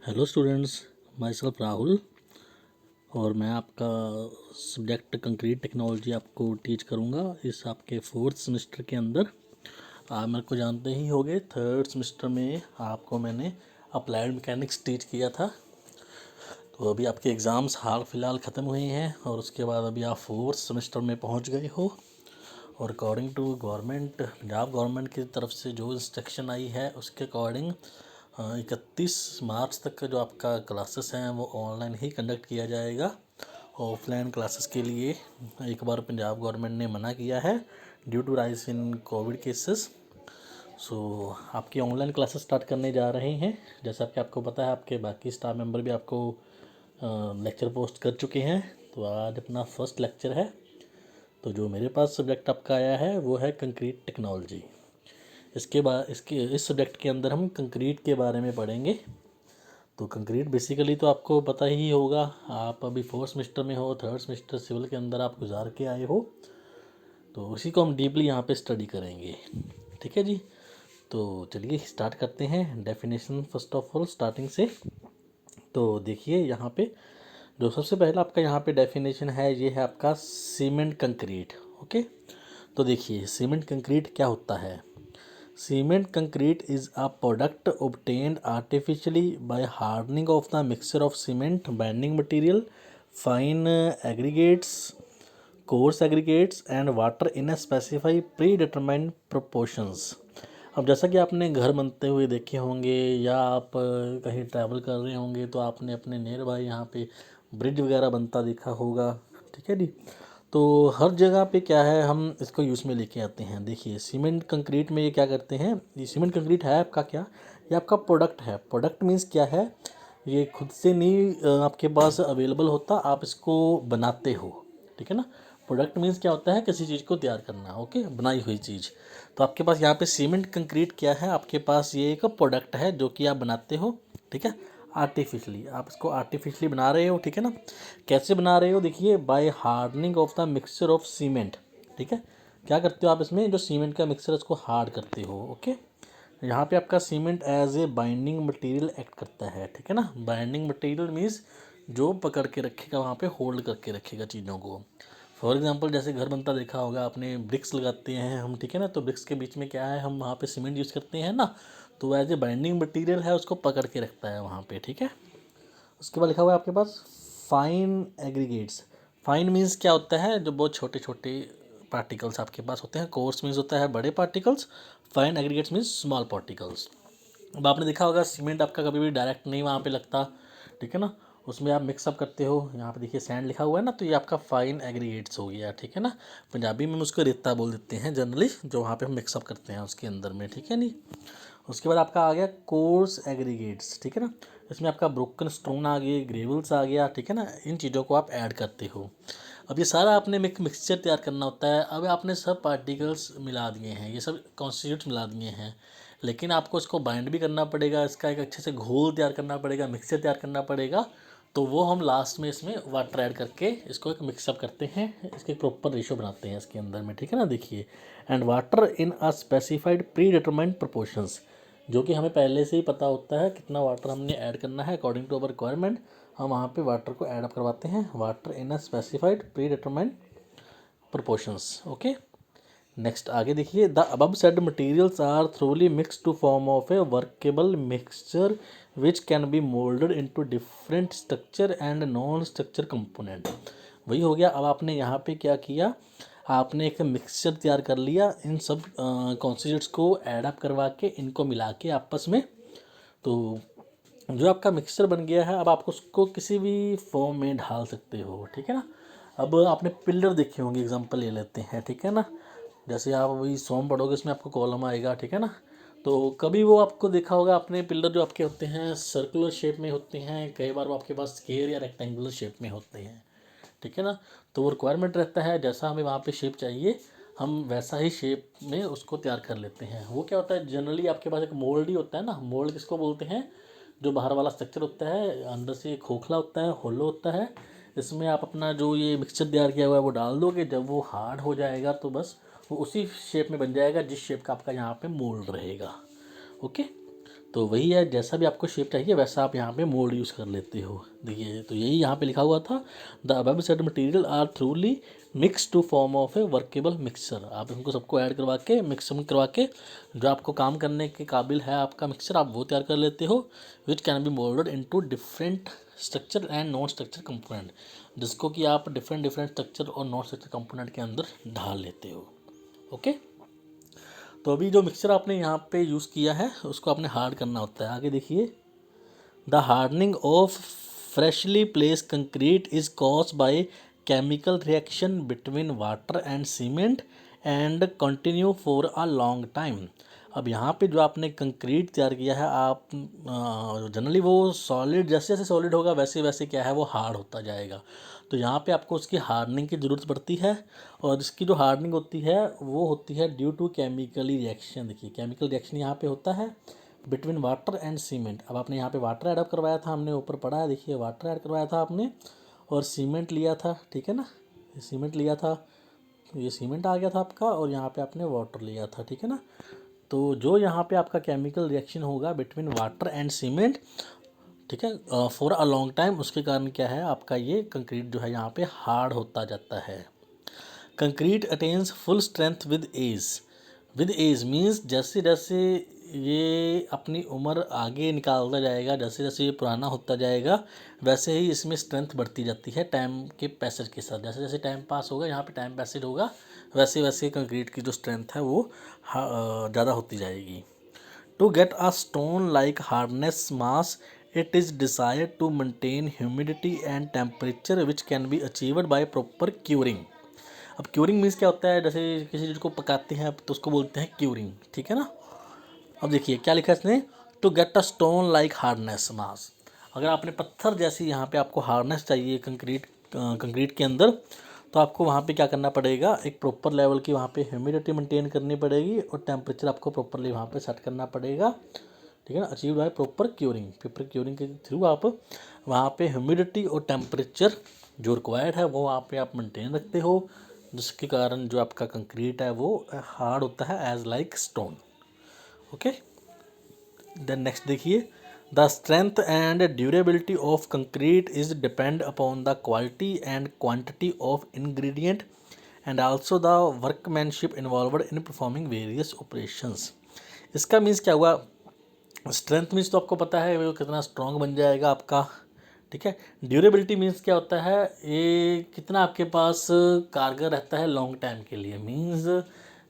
Hello students, my self Rahul और मैं आपका सब्जेक्ट कंक्रीट टेक्नोलॉजी आपको टीच करूँगा इस आपके फोर्थ सेमेस्टर के अंदर। आप मेरे को जानते ही होंगे, थर्ड सेमेस्टर में आपको मैंने अप्लाइड मैकेनिक्स टीच किया था। तो अभी आपके एग्ज़ाम्स हाल फिलहाल ख़त्म हुए हैं और उसके बाद अभी आप फोर्थ सेमेस्टर में पहुँच गए हो। और according to government, Punjab government की तरफ से जो इंस्ट्रक्शन आई है उसके अकॉर्डिंग 31 मार्च तक का जो आपका क्लासेस हैं वो ऑनलाइन ही कंडक्ट किया जाएगा। ऑफलाइन क्लासेस के लिए एक बार पंजाब गवर्नमेंट ने मना किया है due to rise in COVID cases. So आपकी ऑनलाइन क्लासेस स्टार्ट करने जा रहे हैं। जैसा कि आपको पता है, आपके बाकी स्टाफ मेंबर भी आपको लेक्चर पोस्ट कर चुके हैं। तो आज अपना फर्स्ट लेक्चर है। तो जो मेरे पास सब्जेक्ट आपका आया है वो है कंक्रीट टेक्नोलॉजी। इस सब्जेक्ट के अंदर हम कंक्रीट के बारे में पढ़ेंगे। तो कंक्रीट बेसिकली तो आपको पता ही होगा, आप अभी फोर्थ सेमेस्टर में हो, थर्ड सेमेस्टर सिविल के अंदर आप गुजार के आए हो। तो उसी को हम डीपली यहाँ पे स्टडी करेंगे। ठीक है जी। तो चलिए स्टार्ट करते हैं definition first of all starting से। तो देखिए यहाँ पे जो सबसे पहला आपका यहाँ पे डेफिनेशन है, ये है आपका सीमेंट कंक्रीट। ओके, तो देखिए सीमेंट कंक्रीट क्या होता है। Cement concrete is a product obtained artificially by hardening of the mixture of cement, binding material, fine aggregates, coarse aggregates and water in a specified predetermined proportions। अब जैसा कि आपने घर बनते हुए देखे होंगे या आप कहीं ट्रैवल कर रहे होंगे तो आपने अपने नियर बाय यहाँ पे ब्रिज वगैरह बनता देखा होगा। ठीक है जी। तो हर जगह पे क्या है, हम इसको यूज़ में लेके आते हैं। देखिए सीमेंट कंक्रीट में ये क्या करते हैं, ये सीमेंट कंक्रीट है आपका क्या, ये आपका प्रोडक्ट है। प्रोडक्ट मीन्स क्या है, ये खुद से नहीं आपके पास अवेलेबल होता, आप इसको बनाते हो। ठीक है ना। प्रोडक्ट मीन्स क्या होता है, किसी चीज़ को तैयार करना। ओके, बनाई हुई चीज़। तो आपके पास यहाँ पे सीमेंट कंक्रीट क्या है, आपके पास ये एक प्रोडक्ट है जो कि आप बनाते हो। ठीक है, आर्टिफिशली आप इसको आर्टिफिशली बना रहे हो। ठीक है ना। कैसे बना रहे हो, देखिए by hardening of the mixture of cement. ठीक है, क्या करते हो आप इसमें, जो सीमेंट का मिक्सचर है उसको हार्ड करते हो। ओके, यहाँ पे आपका cement as a binding material act करता है। ठीक है ना। बाइंडिंग मटेरियल मीन्स जो पकड़ के रखेगा, वहाँ पे होल्ड करके रखेगा चीज़ों को। फॉर एग्जांपल जैसे घर बनता देखा होगा आपने, ब्रिक्स लगाते हैं हम। ठीक है ना। तो ब्रिक्स के बीच में क्या है, हम वहाँ पे सीमेंट यूज़ करते हैं ना। तो एज ए बाइंडिंग मटेरियल है, उसको पकड़ के रखता है वहाँ पे। ठीक है। उसके बाद लिखा हुआ है आपके पास फाइन एग्रीगेट्स। फाइन मीन्स क्या होता है, जो बहुत छोटे छोटे पार्टिकल्स आपके पास होते हैं। कोर्स मीन्स होता है बड़े particles, fine aggregates means small particles. अब आपने देखा होगा सीमेंट आपका कभी भी डायरेक्ट नहीं वहाँ पे लगता। ठीक है ना। उसमें आप मिक्सअप करते हो। यहाँ पे देखिए सैंड लिखा हुआ है ना, तो ये आपका फाइन एग्रीगेट्स हो गया। ठीक है ना। पंजाबी में हम उसको रेता बोल देते हैं जनरली, जो वहाँ पे हम मिक्सअप करते हैं उसके अंदर में। ठीक है नहीं। उसके बाद आपका आ गया कोर्स एग्रीगेट्स। ठीक है ना। इसमें आपका ब्रोकन स्टोन आ गए, ग्रेवल्स आ गया। ठीक है ना। इन चीज़ों को आप ऐड करते हो। अब ये सारा आपने मिक्सचर तैयार करना होता है। अब आपने सब पार्टिकल्स मिला दिए हैं, ये सब कॉन्स्टिट्यूट्स मिला दिए हैं, लेकिन आपको इसको बाइंड भी करना पड़ेगा, इसका एक अच्छे से घोल तैयार करना पड़ेगा, मिक्सचर तैयार करना पड़ेगा। तो वो हम लास्ट में इसमें वाटर ऐड करके इसको एक मिक्सअप करते हैं, इसके प्रॉपर रेशियो बनाते हैं इसके अंदर में। ठीक है ना। देखिए and water in a specified predetermined proportions, जो कि हमें पहले से ही पता होता है कितना वाटर हमने ऐड करना है अकॉर्डिंग टू अवर रिक्वायरमेंट। हम वहाँ पे वाटर को ऐड अप करवाते हैं, water in a specified predetermined proportions. Okay, next आगे देखिए the above said materials are thoroughly mix to form of a workable mixture which can be moulded into different structure and non structure component. वही हो गया। अब आपने यहाँ पे क्या किया, आपने एक मिक्सचर तैयार कर लिया, इन सब कॉन्स्टिट्यूट्स को ऐड अप करवा के इनको मिला के आपस में। तो जो आपका मिक्सचर बन गया है, अब आप उसको किसी भी फॉर्म में ढाल सकते हो। ठीक है ना। अब आपने पिलर देखे होंगे, एग्जांपल ले लेते हैं। ठीक है ना। जैसे आप वही सॉम पढ़ोगे, इसमें आपको कॉलम आएगा। ठीक है ना। तो कभी वो आपको देखा होगा आपने, पिलर जो आपके होते हैं सर्कुलर शेप में होते हैं, कई बार वो आपके पास स्क्वायर या रेक्टेंगुलर शेप में होते हैं। ठीक है ना। तो वो रिक्वायरमेंट रहता है, जैसा हमें वहाँ पे शेप चाहिए हम वैसा ही शेप में उसको तैयार कर लेते हैं। वो क्या होता है, जनरली आपके पास एक मोल्ड ही होता है ना। मोल्ड किसको बोलते हैं, जो बाहर वाला स्ट्रक्चर होता है, अंदर से खोखला होता है, होलो होता है। इसमें आप अपना जो ये मिक्सचर तैयार किया हुआ है वो डाल दोगे, जब वो हार्ड हो जाएगा तो बस वो उसी शेप में बन जाएगा जिस शेप का आपका यहाँ पे मोल्ड रहेगा। ओके, तो वही है, जैसा भी आपको शेप चाहिए वैसा आप यहाँ पे मोल्ड यूज़ कर लेते हो। देखिए तो यही यहाँ पे लिखा हुआ था, the above said material are thoroughly mix to form of a workable mixture. आप इनको सबको ऐड करवा के मिक्स करवा के जो आपको काम करने के काबिल है आपका मिक्सचर, आप वो तैयार कर लेते हो, विच can be moulded into different structure and non structure component, जिसको कि आप डिफरेंट डिफरेंट स्ट्रक्चर और नॉन स्ट्रक्चर कंपोनेंट के अंदर ढाल लेते हो। ओके, तो अभी जो मिक्सचर आपने यहाँ पे यूज़ किया है उसको आपने हार्ड करना होता है। आगे देखिए, the hardening of freshly place concrete is cause by chemical reaction between water and cement and continue for a long time. अब यहाँ पे जो आपने कंक्रीट तैयार किया है, आप जनरली वो सॉलिड, जैसे जैसे सॉलिड होगा वैसे वैसे क्या है वो हार्ड होता जाएगा। तो यहाँ पे आपको उसकी हार्डनिंग की ज़रूरत पड़ती है, और इसकी जो हार्डनिंग होती है वो होती है ड्यू टू केमिकली रिएक्शन। देखिए केमिकल रिएक्शन यहाँ पे होता है बिटवीन वाटर एंड सीमेंट। अब आपने यहाँ पे वाटर ऐड करवाया था, हमने ऊपर पढ़ा है, देखिए वाटर ऐड करवाया था आपने और सीमेंट लिया था, ठीक है ना, ये सीमेंट लिया था, ये सीमेंट आ गया था आपका, और यहाँ पे आपने वाटर लिया था, ठीक है ना। तो जो यहाँ पे आपका केमिकल रिएक्शन होगा बिटवीन वाटर एंड सीमेंट, ठीक है, फॉर अ लॉन्ग टाइम, उसके कारण क्या है आपका ये कंक्रीट जो है यहाँ पे हार्ड होता जाता है। Concrete attains full strength with age. With age means जैसे जैसे ये अपनी उम्र आगे निकालता जाएगा, जैसे जैसे ये पुराना होता जाएगा वैसे ही इसमें स्ट्रेंथ बढ़ती जाती है टाइम के पैसेज के साथ। जैसे जैसे टाइम पास होगा, यहाँ पे टाइम पैसेज होगा, वैसे वैसे कंक्रीट की जो स्ट्रेंथ है वो ज़्यादा होती जाएगी। To get a stone like hardness mass, it is desired to maintain humidity and temperature which can be achieved by proper curing. अब क्यूरिंग मीन्स क्या होता है, जैसे किसी चीज़ को पकाते हैं तो उसको बोलते हैं क्यूरिंग, ठीक है ना। अब देखिए क्या लिखा है इसने, to get a stone like hardness mass. अगर आपने पत्थर जैसी यहाँ पे आपको हार्डनेस चाहिए कंक्रीट के अंदर, तो आपको वहाँ पे क्या करना पड़ेगा, एक प्रॉपर लेवल की वहाँ पे ह्यूमिडिटी मेंटेन करनी पड़ेगी और टेम्परेचर आपको प्रॉपरली वहाँ पे सेट करना पड़ेगा, ठीक है ना। अचीव बाय प्रॉपर क्यूरिंग के थ्रू आप वहाँ पे ह्यूमिडिटी और टेम्परेचर जो रिक्वायर्ड है वो वहाँ पे आप मेंटेन रखते हो, जिसके कारण जो आपका कंक्रीट है वो हार्ड होता है as like stone. Okay, then next देखिए, the strength and durability of concrete is depend upon the quality and quantity of ingredient and also the workmanship involved in performing various operations. इसका means क्या हुआ, strength means तो आपको पता है वो कितना स्ट्रॉन्ग बन जाएगा आपका, ठीक है। ड्यूरेबिलिटी मीन्स क्या होता है, ये कितना आपके पास कारगर रहता है लॉन्ग टाइम के लिए, मीन्स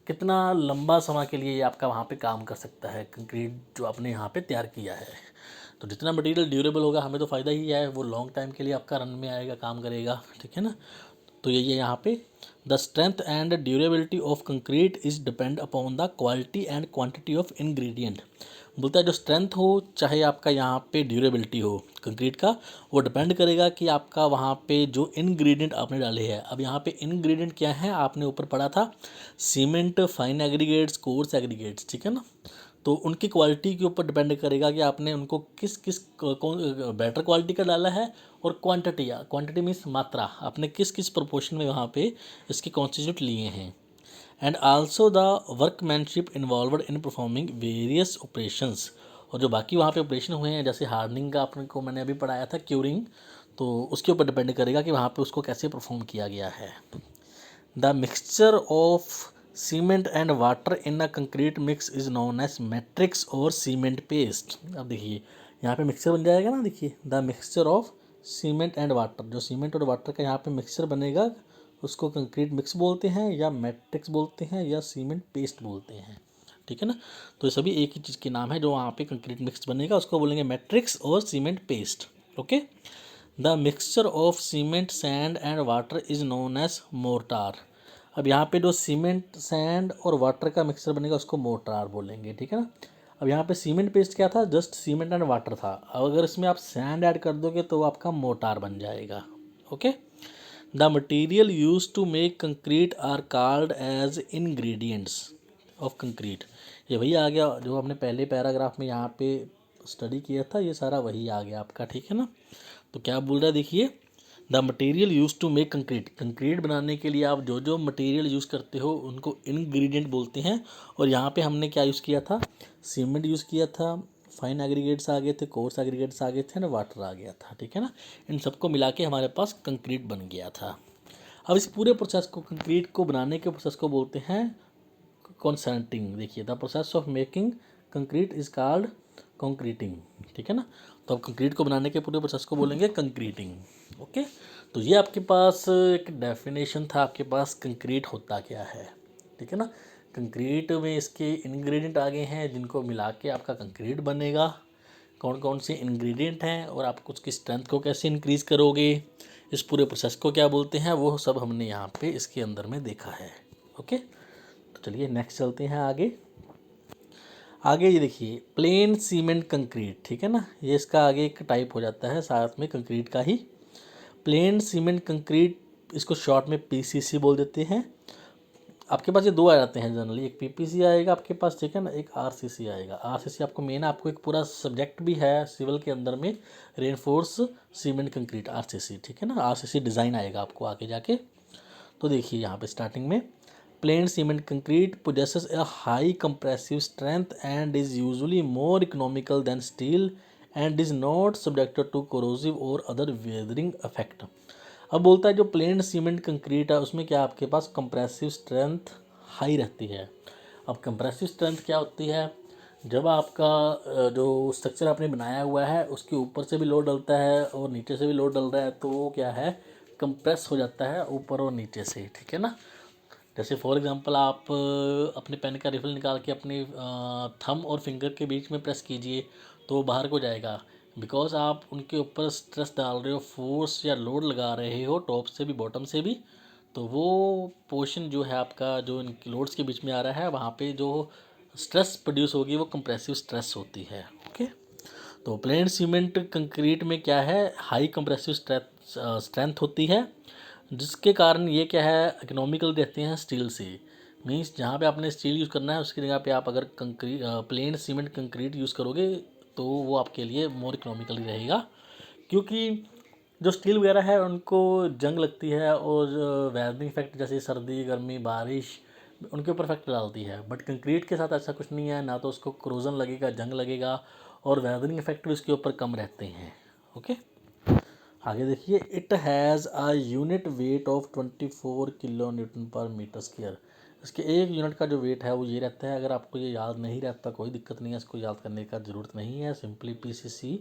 कितना लंबा समय के लिए ये आपका वहाँ पे काम कर सकता है कंक्रीट जो आपने यहाँ पे तैयार किया है। तो जितना मटेरियल ड्यूरेबल होगा हमें तो फ़ायदा ही है, वो लॉन्ग टाइम के लिए आपका रन में आएगा, काम करेगा, ठीक है ना। तो यही है यहाँ पे, the strength and durability of concrete is depend upon the quality and quantity of ingredient. बोलता है जो स्ट्रेंथ हो चाहे आपका यहाँ पे ड्यूरेबिलिटी हो कंक्रीट का, वो डिपेंड करेगा कि आपका वहाँ पे जो इंग्रेडिएंट आपने डाले हैं। अब यहाँ पे इंग्रेडिएंट क्या है, आपने ऊपर पढ़ा था cement, fine aggregates, course aggregates, ठीक है ना। तो उनकी क्वालिटी के ऊपर डिपेंड करेगा कि आपने उनको किस किस कौन बेटर क्वालिटी का डाला है, और क्वांटिटी मीन्स मात्रा, आपने किस किस प्रोपोर्शन में वहाँ पे इसके कॉन्स्टिट्यूट लिए हैं। And also the workmanship involved in performing various operations, और जो बाकी वहाँ पे ऑपरेशन हुए हैं जैसे हार्डनिंग का आपने को मैंने अभी पढ़ाया था, क्यूरिंग, तो उसके ऊपर डिपेंड करेगा कि वहाँ पे उसको कैसे परफॉर्म किया गया है। The mixture of cement and water in a concrete mix is known as matrix और सीमेंट पेस्ट। अब देखिए यहाँ पे मिक्सचर बन जाएगा ना, देखिए the mixture of cement and water, जो सीमेंट और वाटर का यहाँ पे मिक्सचर बनेगा उसको कंक्रीट मिक्स बोलते हैं, या मैट्रिक्स बोलते हैं, या सीमेंट पेस्ट बोलते हैं, ठीक है ना। तो ये सभी एक ही चीज़ के नाम है, जो वहाँ पे कंक्रीट मिक्स बनेगा उसको बोलेंगे मैट्रिक्स और cement paste. Okay, the mixture of cement, sand and water is known as mortar. अब यहाँ पे जो सीमेंट, सैंड और वाटर का मिक्सचर बनेगा उसको मोर्टार बोलेंगे, ठीक है ना। अब यहाँ पे सीमेंट पेस्ट क्या था, जस्ट सीमेंट एंड वाटर था, अब अगर इसमें आप सैंड ऐड कर दोगे तो आपका मोर्टार बन जाएगा। Okay, the material use to make concrete are called as ingredients of concrete. ये वही आ गया जो हमने पहले पैराग्राफ में यहाँ पे स्टडी किया था, ये सारा वही आ गया आपका, ठीक है ना। तो क्या बोल रहा है देखिए, the material use to make concrete बनाने के लिए आप जो जो मटेरियल यूज़ करते हो उनको इंग्रेडिएंट बोलते हैं। और यहाँ पे हमने क्या यूज़ किया था, सीमेंट यूज़ किया था, फाइन एग्रीगेट्स आ गए थे, कोर्स एग्रीगेट्स आ गए थे ना, वाटर आ गया था, ठीक है ना। इन सबको मिला के हमारे पास कंक्रीट बन गया था। अब इस पूरे प्रोसेस को, कंक्रीट को बनाने के प्रोसेस को बोलते हैं कॉन्सेंटिंग। देखिए, the process of making concrete is called concreting, ठीक है ना। तो अब कंक्रीट को बनाने के पूरे प्रोसेस को बोलेंगे कंक्रीटिंग। ओके, तो ये आपके पास एक डेफिनेशन था आपके पास कंक्रीट होता क्या है, ठीक है ना। कंक्रीट में इसके इंग्रेडिएंट आ गए हैं जिनको मिला के आपका कंक्रीट बनेगा। कौन कौन से इंग्रेडिएंट हैं और आप उसकी स्ट्रेंथ को कैसे इंक्रीज़ करोगे, इस पूरे प्रोसेस को क्या बोलते हैं, वो सब हमने यहाँ पे इसके अंदर में देखा है। ओके, तो चलिए नेक्स्ट चलते हैं आगे। आगे ये देखिए प्लेन सीमेंट कंक्रीट, ठीक है ना, ये इसका आगे एक टाइप हो जाता है साथ में कंक्रीट का ही। प्लेन सीमेंट कंक्रीट, इसको शॉर्ट में पीसीसी बोल देते हैं। आपके पास ये दो आ जाते हैं जनरली, एक पीपीसी आएगा आपके पास, ठीक है ना, एक आरसीसी आएगा। आरसीसी आपको मेन, आपको एक पूरा सब्जेक्ट भी है सिविल के अंदर में, रेनफोर्स सीमेंट कंक्रीट, आरसीसी, ठीक है ना। आरसीसी डिज़ाइन आएगा आपको आगे जाके। तो देखिए यहाँ पे स्टार्टिंग में, plane cement concrete possesses a high compressive strength and is usually more economical than steel and is not subjected to corrosive or other weathering effect। अब बोलता है जो प्लेन सीमेंट कंक्रीट है उसमें क्या आपके पास कंप्रेसिव स्ट्रेंथ हाई रहती है। अब कंप्रेसिव स्ट्रेंथ क्या होती है, जब आपका जो स्ट्रक्चर आपने बनाया हुआ है उसके ऊपर से भी लोड डलता है और नीचे से भी लोड डल रहा है, तो वो क्या है, कंप्रेस हो जाता है ऊपर और नीचे से, ठीक है ना। जैसे फॉर एग्जांपल आप अपने पेन का रिफिल निकाल के अपने थंब और फिंगर के बीच में प्रेस कीजिए तो वो बाहर को जाएगा, बिकॉज आप उनके ऊपर स्ट्रेस डाल रहे हो, फोर्स या लोड लगा रहे हो टॉप से भी बॉटम से भी। तो वो पोर्शन जो है आपका, जो इन लोड्स के बीच में आ रहा है, वहाँ पे जो स्ट्रेस प्रोड्यूस होगी वो कंप्रेसिव स्ट्रेस होती है। ओके, तो प्लेन सीमेंट कंक्रीट में क्या है, हाई कंप्रेसिव स्ट्रेंथ होती है, जिसके कारण ये क्या है, इकोनॉमिकल रहते हैं स्टील से। मीन्स जहाँ पे आपने स्टील यूज़ करना है उसकी जगह पे आप अगर concrete plane cement concrete use करोगे तो वो आपके लिए मोर इकोनॉमिकली रहेगा, क्योंकि जो स्टील वगैरह है उनको जंग लगती है और वेदरिंग इफेक्ट जैसे सर्दी गर्मी बारिश उनके ऊपर इफेक्ट डालती है। बट कंक्रीट के साथ ऐसा कुछ नहीं है, ना तो उसको क्रोजन लगेगा, जंग लगेगा, और वेदरिंग इफेक्ट भी उसके ऊपर कम रहते हैं। ओके, आगे देखिए, it has a unit weight of 24 kilo Newton पर मीटर स्क्वायर। इसके एक यूनिट का जो वेट है वो ये रहता है। अगर आपको ये याद नहीं रहता कोई दिक्कत नहीं है, इसको याद करने का ज़रूरत नहीं है। सिंपली पीसीसी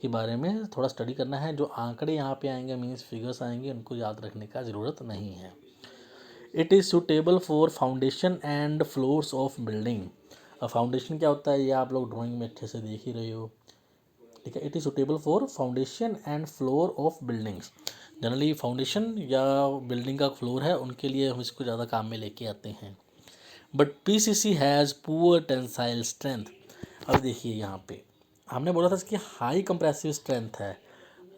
के बारे में थोड़ा स्टडी करना है, जो आंकड़े यहाँ पे आएंगे मीन्स फिगर्स आएंगे उनको याद रखने का ज़रूरत नहीं है। It is suitable for foundation and floors of building. अब फाउंडेशन क्या होता है ये आप लोग ड्राइंग में अच्छे से देख ही रहे हो, ठीक है। It is suitable for foundation and floor of buildings. Generally foundation या बिल्डिंग का फ्लोर है उनके लिए हम इसको ज़्यादा काम में लेके आते हैं। But PCC has poor tensile strength. अब देखिए यहाँ पे हमने बोला था इसकी हाई कंप्रेसिव स्ट्रेंथ है,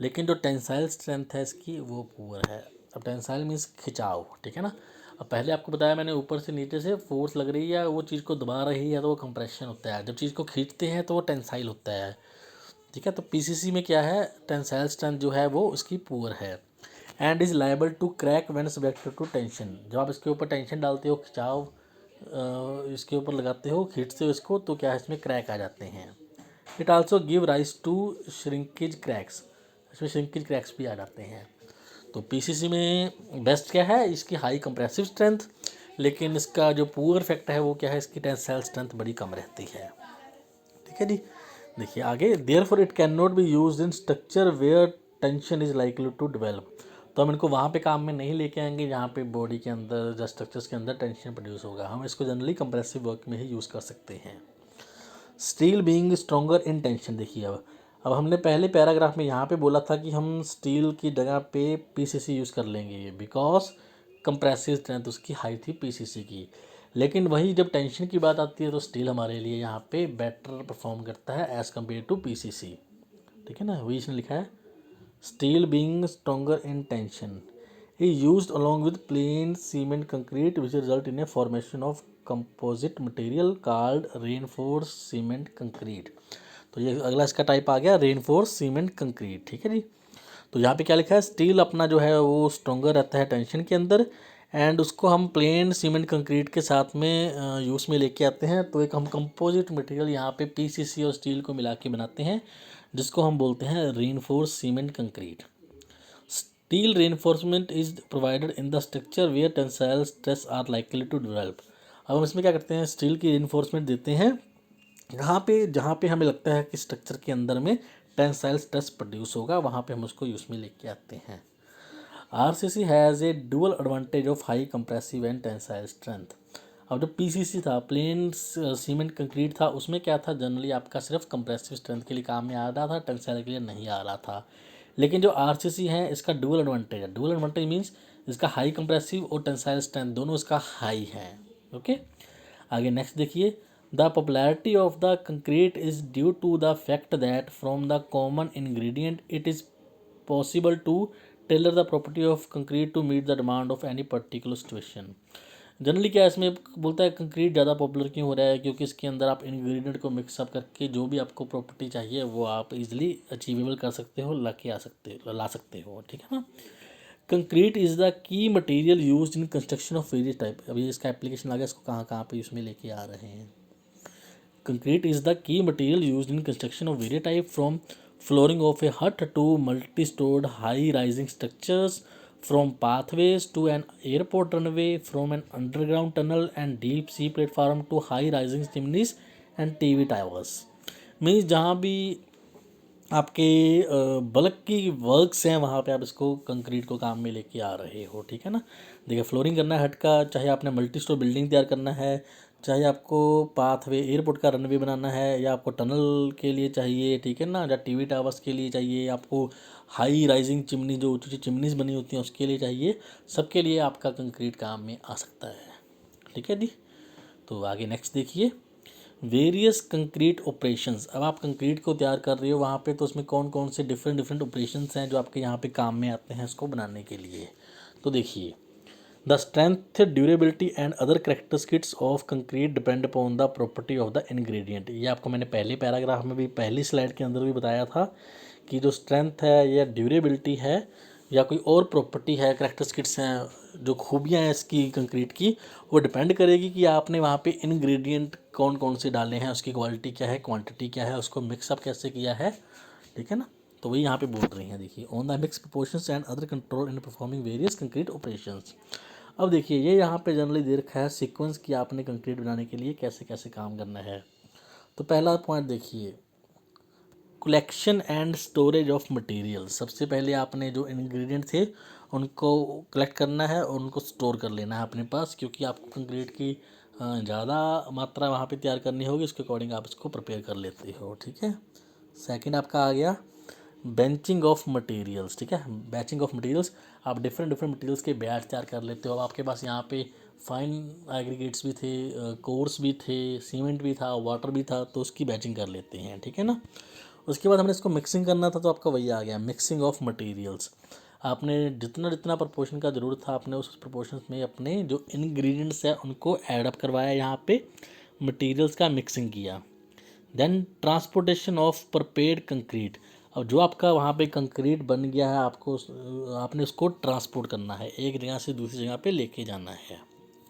लेकिन जो टेंसाइल स्ट्रेंथ है इसकी वो पुअर है। अब टेंसाइल मीन्स खिंचाव, ठीक है ना। अब पहले आपको बताया मैंने, ऊपर से नीचे से फोर्स लग रही है, वो चीज़ को दबा रही है तो वो कंप्रेशन होता है, जब चीज़ को खींचते हैं तो वो टेंसाइल होता है, ठीक है। तो पीसीसी में क्या है, टेंसाइल स्ट्रेंथ जो है वो उसकी पुअर है। And is liable to crack when subjected to tension. जब आप इसके ऊपर टेंशन डालते हो, खिंचाव इसके ऊपर लगाते हो, खींचते हो इसको, तो क्या है, इसमें क्रैक आ जाते हैं। It also give rise to shrinkage cracks. इसमें श्रिंकेज क्रैक्स भी आ जाते हैं। तो पीसीसी में बेस्ट क्या है, इसकी हाई कंप्रेसिव स्ट्रेंथ, लेकिन इसका जो पुअर फैक्ट है वो क्या है, इसकी टेंसाइल स्ट्रेंथ बड़ी कम रहती है, ठीक है जी। देखिए आगे, therefore it can not be used in structure where tension is likely to develop. तो हम इनको वहाँ पे काम में नहीं लेके आएंगे जहाँ पे बॉडी के अंदर या स्ट्रक्चर्स के अंदर टेंशन प्रोड्यूस होगा। हम इसको जनरली कंप्रेसिव वर्क में ही यूज़ कर सकते हैं। Steel being stronger in tension. देखिए अब हमने पहले पैराग्राफ में यहाँ पे बोला था कि हम स्टील की जगह पे पीसीसी यूज़ कर लेंगे बिकॉज कंप्रेसिव स्ट्रेंथ उसकी हाई थी पीसीसी की। लेकिन वही जब टेंशन की बात आती है तो स्टील हमारे लिए यहाँ पे बेटर परफॉर्म करता है एज़ कम्पेयर टू पीसीसी, ठीक है ना। वही इसने लिखा है, steel being stronger in tension is used along with plain cement concrete which result in a formation of composite material called reinforced cement concrete। तो ये अगला इसका टाइप आ गया रेनफोर्स सीमेंट कंक्रीट, ठीक है जी। तो यहाँ पे क्या लिखा है, स्टील अपना जो है वो स्ट्रॉन्गर रहता है टेंशन के अंदर एंड उसको हम प्लेन सीमेंट कंक्रीट के साथ में यूज़ में लेके आते हैं। तो एक हम कंपोजिट मटेरियल यहाँ पे पीसीसी और स्टील को मिला के बनाते हैं, जिसको हम बोलते हैं reinforce cement concrete. Steel reinforcement is provided in the structure where tensile stress are likely to develop. अब हम इसमें क्या करते हैं, स्टील की रीइंफोर्समेंट देते हैं जहाँ पे हमें लगता है कि स्ट्रक्चर के अंदर में टेंसाइल स्ट्रेस प्रोड्यूस होगा, वहाँ पे हम उसको यूज़ में लेके आते हैं। RCC has A dual advantage of high compressive and tensile strength. अब जो पीसीसी था, प्लेन सीमेंट कंक्रीट था, उसमें क्या था, जनरली आपका सिर्फ कंप्रेसिव स्ट्रेंथ के लिए काम में आ रहा था, टेंसाइल के लिए नहीं आ रहा था। लेकिन जो आरसीसी है इसका डुअल एडवांटेज है। डुअल एडवांटेज मीन्स इसका हाई कंप्रेसिव और टेंसाइल स्ट्रेंथ दोनों इसका हाई है। ओके, आगे नेक्स्ट देखिए, the popularity of the concrete is due to the fact that from the common ingredient it is possible to tailor the property of concrete to meet the demand of any particular situation. Generally क्या इसमें बोलता है, concrete ज़्यादा popular क्यों हो रहा है, क्योंकि इसके अंदर आप इंग्रेडिएंट को मिक्सअप करके जो भी आपको प्रॉपर्टी चाहिए वो आप इजीली अचीवेबल कर सकते हो, ला सकते हो, ठीक है ना। Concrete is the key material used in construction of various type. अभी इसका एप्लीकेशन आ गया, इसको कहाँ कहाँ पे इसमें लेके आ रहे हैं। Concrete is the key material used in construction of various type from flooring of a hut to multi-stored high-rising structures, from pathways to an airport runway, from an underground tunnel and deep sea platform to high-rising chimneys and TV towers। Means जहाँ भी आपके bulk की works हैं वहाँ पे आप इसको concrete को काम में लेके आ रहे हो, ठीक है ना। देखिए, फ्लोरिंग करना है हट का, चाहे आपने मल्टी स्टोर बिल्डिंग तैयार करना है, चाहे आपको पाथवे एयरपोर्ट का रनवे बनाना है, या आपको टनल के लिए चाहिए, ठीक है ना, या टीवी टावर्स के लिए चाहिए, आपको हाई राइजिंग चिमनी जो ऊँची चिमनीज बनी होती हैं उसके लिए चाहिए, सबके लिए आपका कंक्रीट काम में आ सकता है, ठीक है जी। तो आगे नेक्स्ट देखिए, वेरियस कंक्रीट ऑपरेशंस। अब आप कंक्रीट को तैयार कर रहे हो वहाँ पे, तो उसमें कौन कौन से डिफरेंट ऑपरेशंस हैं जो आपके यहाँ पे काम में आते हैं इसको बनाने के लिए। तो देखिए, the strength, durability and other characteristics of concrete depend upon the property of the ingredient. ये आपको मैंने पहले पैराग्राफ में भी, पहली स्लाइड के अंदर भी बताया था कि जो स्ट्रेंथ है या ड्यूरेबिलिटी है या कोई और प्रॉपर्टी है, कैरेक्टरिस्टिक्स हैं, जो खूबियाँ हैं इसकी कंक्रीट की, वो डिपेंड करेगी कि आपने वहाँ पे इंग्रेडिएंट कौन कौन से डाले हैं, उसकी क्वालिटी क्या है, क्वांटिटी क्या है, उसको मिक्सअप कैसे किया है, ठीक है ना। तो वही यहाँ पे बोल रही हैं, देखिए, on the mix proportions and other control in performing various concrete operations. अब देखिए, ये यहाँ पे जनरली दे रखा है सीक्वेंस कि आपने कंक्रीट बनाने के लिए कैसे कैसे काम करना है। तो पहला पॉइंट देखिए, collection and storage of material. सबसे पहले आपने जो इंग्रेडिएंट थे उनको कलेक्ट करना है और उनको स्टोर कर लेना है अपने पास, क्योंकि आपको कंक्रीट की ज़्यादा मात्रा वहाँ पे तैयार करनी होगी, उसके अकॉर्डिंग आप इसको प्रिपेयर कर लेते हो, ठीक है। सेकंड आपका आ गया बेंचिंग ऑफ मटेरियल्स, ठीक है। बैचिंग ऑफ मटेरियल्स, आप डिफरेंट मटेरियल्स के बैच तैयार कर लेते हो। अब आपके पास यहाँ पे फाइन एग्रीगेट्स भी थे, कोर्स भी थे, सीमेंट भी था, वाटर भी था, तो उसकी बैचिंग कर लेते हैं, ठीक है ना। उसके बाद हमने इसको मिक्सिंग करना था, तो आपका वही आ गया मिक्सिंग ऑफ मटेरियल्स। आपने जितना जितना प्रोपोर्शन का ज़रूरत था, आपने उस प्रोपोर्शन में अपने जो इंग्रेडिएंट्स है उनको ऐड अप करवाया, यहाँ पे मटेरियल्स का मिक्सिंग किया। Then transportation of prepared concrete. अब जो आपका वहाँ पे कंक्रीट बन गया है, आपने उसको ट्रांसपोर्ट करना है, एक जगह से दूसरी जगह पे लेके जाना है,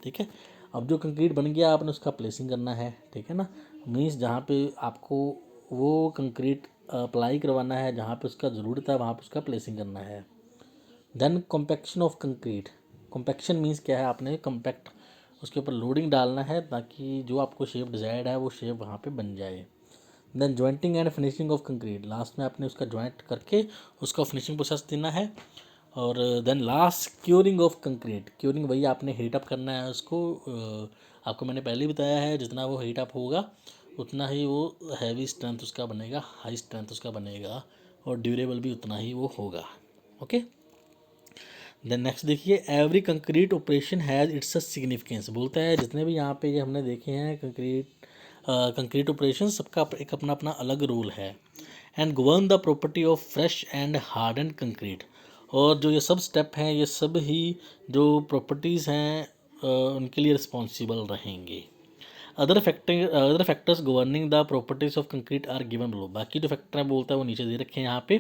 ठीक है। अब जो कंक्रीट बन गया आपने उसका प्लेसिंग करना है, ठीक है ना। मीन्स जहाँ पे आपको वो कंक्रीट अप्लाई करवाना है, जहाँ पे उसका ज़रूरत है वहाँ पे उसका प्लेसिंग करना है। Then compaction of concrete. Compaction means क्या है, आपने कॉम्पैक्ट उसके ऊपर लोडिंग डालना है ताकि जो आपको शेप डिज़ायर्ड है वो शेप वहाँ पे बन जाए। Then jointing and finishing of concrete. Last में आपने उसका जॉइंट करके उसका फिनिशिंग प्रोसेस देना है। और then last curing of concrete. Curing वही आपने हीट अप करना है उसको। आपको मैंने पहले ही बताया है, जितना वो हीट अप होगा उतना ही वो हैवी स्ट्रेंथ उसका बनेगा, हाई स्ट्रेंथ उसका बनेगा, और ड्यूरेबल भी उतना ही वो होगा। ओके, देन नेक्स्ट देखिए, every concrete operation has it's a significance. बोलता है जितने भी यहाँ पे ये हमने देखे हैं कंक्रीट ऑपरेशन, सबका एक अपना अपना अलग रूल है। And govern the property of fresh and harden concrete. और जो ये सब स्टेप हैं, ये सब ही जो प्रॉपर्टीज़ हैं उनके लिए रिस्पॉन्सिबल रहेंगे। Other factors governing the properties of concrete are given below. बाकी जो फैक्टर है बोलता है वो नीचे दे रखे हैं यहाँ पे।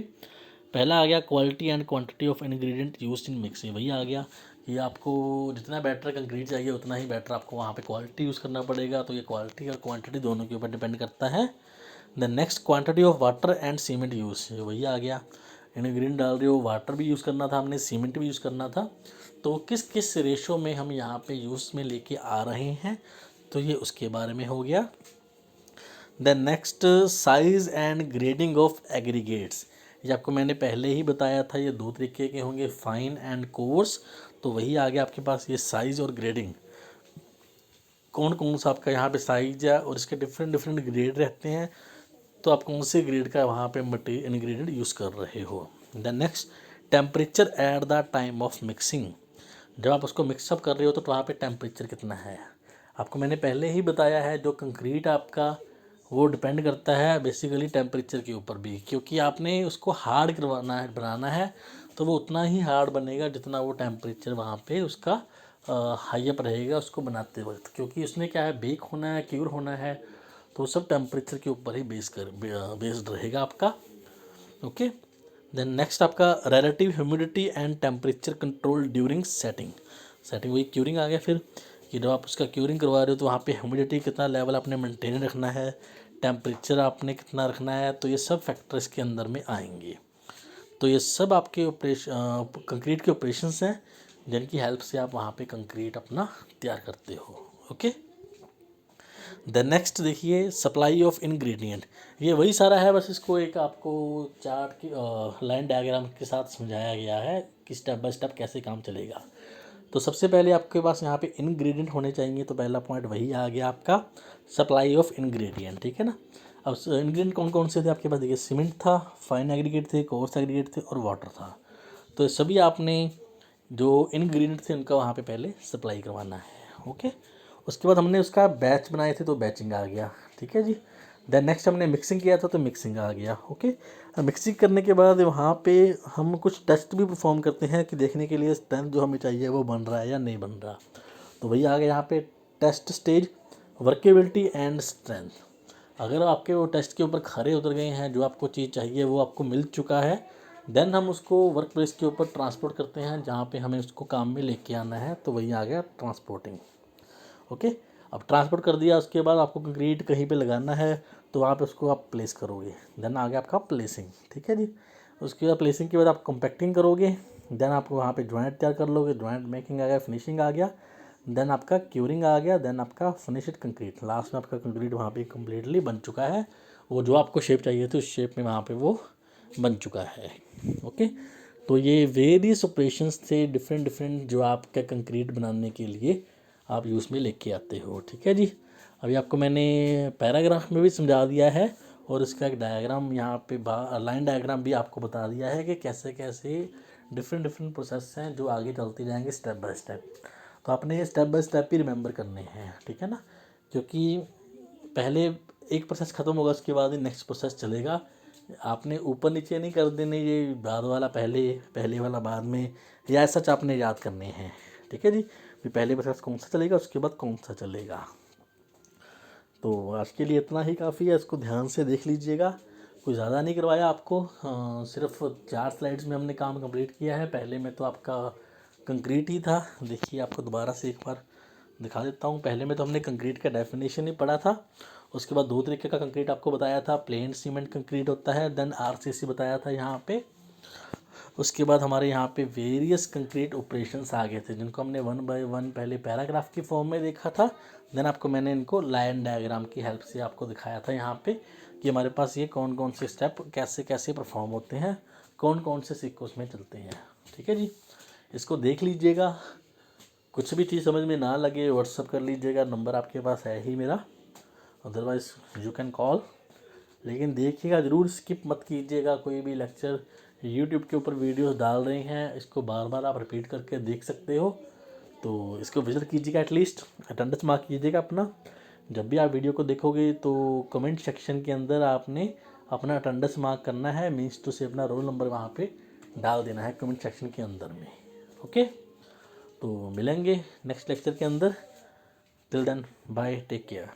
पहला आ गया quality and quantity of ingredient used in mixing. वही आ गया कि आपको जितना बेटर कंक्रीट चाहिए उतना ही बेटर आपको वहाँ पे क्वालिटी यूज़ करना पड़ेगा। तो ये क्वालिटी और क्वांटिटी दोनों के ऊपर डिपेंड करता है। The next quantity of water and cement use, ये वही आ गया, इनग्रीडिएंट डाल रहे हो, वाटर भी यूज़ करना था हमने, सीमेंट भी यूज़ करना था, तो किस किस रेशो में हम यहाँ पे यूज़ में लेके आ रहे हैं, तो ये उसके बारे में हो गया। The next size and grading of aggregates, ये आपको मैंने पहले ही बताया था, ये दो तरीके के होंगे, फाइन एंड कोर्स। तो वही आ गया आपके पास, ये साइज़ और ग्रेडिंग, कौन कौन सा आपका यहाँ पे साइज है और इसके डिफरेंट डिफरेंट ग्रेड रहते हैं, तो आप कौन से ग्रेड का वहाँ पे मटेरियल इन्ग्रीडियंट यूज़ कर रहे हो। The next temperature at the time of mixing, जब आप उसको मिक्सअप कर रहे हो तो वहाँ पे टेम्परेचर कितना है, आपको मैंने पहले ही बताया है। जो कंक्रीट आपका वो डिपेंड करता है बेसिकली टेम्परेचर के ऊपर भी, क्योंकि आपने उसको हार्ड करवाना है, बनाना है, तो वो उतना ही हार्ड बनेगा जितना वो टेम्परेचर वहाँ पे उसका हाई अप रहेगा उसको बनाते वक्त, क्योंकि उसमें क्या है, बेक होना है, क्यूर होना है, तो सब टेम्परेचर के ऊपर ही बेस्ड रहेगा आपका। ओके, देन नेक्स्ट आपका relative humidity and temperature control during setting. Setting वही क्यूरिंग आ गया फिर, कि जब आप उसका क्यूरिंग करवा रहे हो तो वहाँ पे ह्यूमिडिटी कितना लेवल आपने मेंटेन रखना है, टेम्परेचर आपने कितना रखना है, तो ये सब फैक्टर इसके अंदर में आएंगे। तो ये सब आपके कंक्रीट के ऑपरेशंस हैं जिनकी हेल्प से आप वहाँ पे कंक्रीट अपना तैयार करते हो। ओके, द नेक्स्ट देखिए सप्लाई ऑफ इंग्रेडिएंट, ये वही सारा है, बस इसको एक आपको चार्ट की लाइन डायग्राम के साथ समझाया गया है कि स्टेप बाय स्टेप कैसे काम चलेगा। तो सबसे पहले आपके पास यहाँ पे इंग्रेडिएंट होने चाहिए, तो पहला पॉइंट वही आ गया आपका सप्लाई ऑफ इंग्रेडिएंट, ठीक है ना। अब इंग्रेडिएंट कौन कौन से थे आपके पास, देखिए सीमेंट था, फाइन एग्रीगेट थे, कोर्स एग्रीगेट थे और वाटर था। तो सभी आपने जो इंग्रेडिएंट थे उनका वहाँ पे पहले सप्लाई करवाना है। ओके, उसके बाद हमने उसका बैच बनाए थे तो बैचिंग आ गया, ठीक है जी। देन नेक्स्ट हमने मिक्सिंग किया था तो मिक्सिंग आ गया। ओके, मिक्सिंग करने के बाद वहाँ पे हम कुछ टेस्ट भी परफॉर्म करते हैं कि देखने के लिए स्ट्रेंथ जो हमें चाहिए वो बन रहा है या नहीं बन रहा, तो वही आ गया यहाँ पे test stage, workability and strength. अगर आपके वो टेस्ट के ऊपर खरे उतर गए हैं, जो आपको चीज़ चाहिए वो आपको मिल चुका है, देन हम उसको वर्क प्लेस के ऊपर ट्रांसपोर्ट करते हैं जहाँ पे हमें उसको काम में लेके आना है, तो वही आ गया ट्रांसपोर्टिंग। ओके, अब ट्रांसपोर्ट कर दिया, उसके बाद आपको कंक्रीट कहीं पे लगाना है तो वहाँ पे उसको आप प्लेस करोगे, देन आ गया आपका प्लेसिंग, ठीक है जी। उसके बाद प्लेसिंग के बाद आप कॉम्पैक्टिंग करोगे, देन आपको वहाँ पे जॉइंट तैयार कर लोगे, जॉइंट मेकिंग आ गया, फिनिशिंग आ गया, देन आपका क्यूरिंग आ गया, देन आपका फिनिश्ड कंक्रीट, लास्ट में आपका कंक्रीट वहाँ पे कम्प्लीटली बन चुका है, वो जो आपको शेप चाहिए थी उस शेप में वहाँ पे वो बन चुका है। ओके, तो ये वेरियस ऑपरेशंस थे डिफरेंट डिफरेंट जो आपका कंक्रीट बनाने के लिए आप यूज़ में लेके आते हो, ठीक है जी। अभी आपको मैंने पैराग्राफ में भी समझा दिया है और इसका एक डायग्राम यहाँ पे लाइन डायग्राम भी आपको बता दिया है कि कैसे कैसे डिफरेंट डिफरेंट प्रोसेस हैं जो आगे चलते जाएंगे स्टेप बाय स्टेप। तो आपने ये step by step he remember करने हैं, ठीक है ना, क्योंकि पहले एक प्रोसेस ख़त्म होगा उसके बाद ही नेक्स्ट प्रोसेस चलेगा। आपने ऊपर नीचे नहीं कर देने, ये बाद वाला पहले, पहले वाला बाद में, या सच आपने याद करने हैं, ठीक है जी। फिर पहले प्रोसेस कौन सा चलेगा उसके बाद कौन सा चलेगा। तो आज के लिए इतना ही काफ़ी है, इसको ध्यान से देख लीजिएगा, कुछ ज़्यादा नहीं करवाया आपको, सिर्फ 4 स्लाइड्स में हमने काम कंप्लीट किया है। पहले में तो आपका कंक्रीट ही था, देखिए आपको दोबारा से एक बार दिखा देता हूँ। पहले में तो हमने कंक्रीट का डेफिनेशन ही पढ़ा था, उसके बाद 2 तरीके का कंक्रीट आपको बताया था, प्लेन सीमेंट कंक्रीट होता है, देन आरसीसी बताया था यहाँ पे। उसके बाद हमारे यहाँ पे वेरियस कंक्रीट ऑपरेशंस आ गए थे जिनको हमने 1 बाय 1 पहले पैराग्राफ की फॉर्म में देखा था, देन आपको मैंने इनको लाइन डायग्राम की हेल्प से आपको दिखाया था यहाँ पे कि हमारे पास ये कौन कौन से स्टेप कैसे कैसे परफॉर्म होते हैं, कौन कौन से सीक्वेंस में चलते हैं, ठीक है जी। इसको देख लीजिएगा, कुछ भी चीज़ समझ में ना लगे व्हाट्सअप कर लीजिएगा, नंबर आपके पास है ही मेरा, अदरवाइज़ यू कैन कॉल। लेकिन देखिएगा ज़रूर, स्किप मत कीजिएगा कोई भी लेक्चर। यूट्यूब के ऊपर वीडियोस डाल रहे हैं, इसको बार बार आप रिपीट करके देख सकते हो, तो इसको विजिट कीजिएगा, एटलीस्ट अटेंडेंस मार्क कीजिएगा अपना। जब भी आप वीडियो को देखोगे तो कमेंट सेक्शन के अंदर आपने अपना अटेंडेंस मार्क करना है, मीन्स टू से अपना रोल नंबर वहाँ पे डाल देना है कमेंट सेक्शन के अंदर में। ओके, तो मिलेंगे नेक्स्ट लेक्चर के अंदर, till then bye, take care.